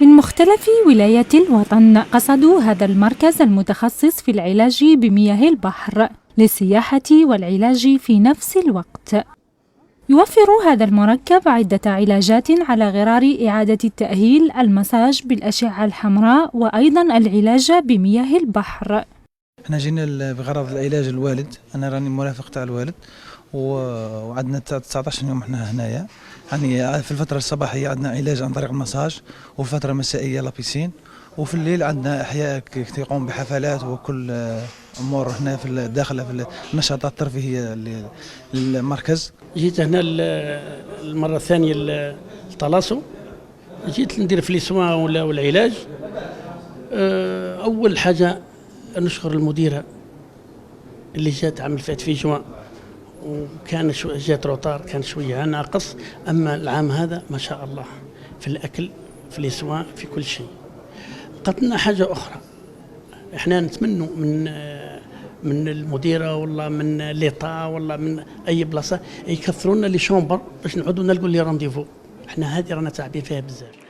من مختلف ولايات الوطن قصدوا هذا المركز المتخصص في العلاج بمياه البحر للسياحة والعلاج في نفس الوقت. يوفر هذا المركب عدة علاجات على غرار إعادة التأهيل، المساج بالأشعة الحمراء، وأيضا العلاج بمياه البحر. احنا جينا بغرض العلاج الوالد، انا راني مرافق تاع الوالد وعندنا 19 يوم احنا هنايا. يعني في الفتره الصباحيه عندنا علاج عن طريق المساج، وفي الفتره المسائيه لابيسين، وفي الليل عندنا احياء يقوم بحفلات وكل امور هنا في داخله في النشاطات الترفيهيه للمركز. جيت هنا المره الثانيه لطلاسو، جيت ندير في ليسوان والعلاج. اول حاجه نشكر المديره اللي جات عام الفات في جوان، وكان جات روتار، كان شويه ناقص، اما العام هذا ما شاء الله في الاكل في ليسوان في كل شيء. قلنا حاجه اخرى، احنا نتمنوا من المديره والله من ليطا والله من اي بلاصه يكثروا لنا لي شومبر باش نعودوا نلقوا لي رونديفو. احنا هذه رانا تعبين فيها بزاف.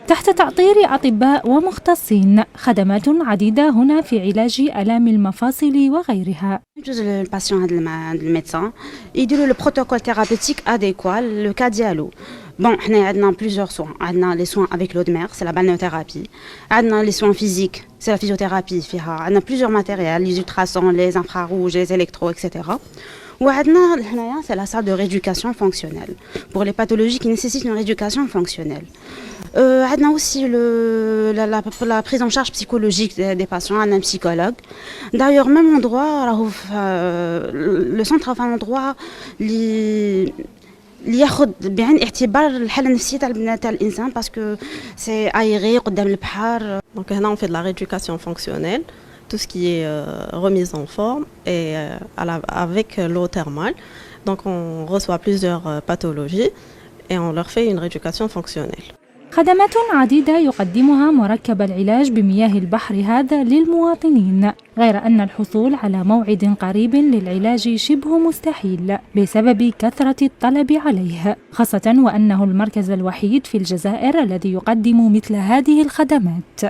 تحت تأطير أطباء ومختصين، خدمات عديدة هنا في علاج آلام المفاصل وغيرها. Le patient عند الميدسان يديروا le protocole thérapeutique adéquat le cas ديالو. Bon, احنا عندنا plusieurs soins. عندنا les soins avec l'eau de mer, c'est la balnéothérapie. عندنا les soins physiques, c'est la physiothérapie. فيها عندنا plusieurs matériels, les ultrasons, les infrarouges, les électros, etc. وعندنا هنايا c'est la salle de rééducation fonctionnelle pour les pathologies qui nécessitent une rééducation fonctionnelle. عندنا aussi la prise en charge psychologique des patients, un psychologue. D'ailleurs même endroit راهو le centre في un endroit اللي ياخذ بعين الاعتبار الحاله النفسيه تاع الانسان باسكو سي ايغي قدام البحر. Donc هنا on fait de la rééducation fonctionnelle, tout ce qui est remise en forme et avec l'eau thermale. Donc on reçoit plusieurs pathologies et on leur fait une rééducation fonctionnelle. خدمات عديدة يقدمها مركب العلاج بمياه البحر هذا للمواطنين، غير أن الحصول على موعد قريب للعلاج شبه مستحيل بسبب كثرة الطلب عليه، خاصة وأنه المركز الوحيد في الجزائر الذي يقدم مثل هذه الخدمات.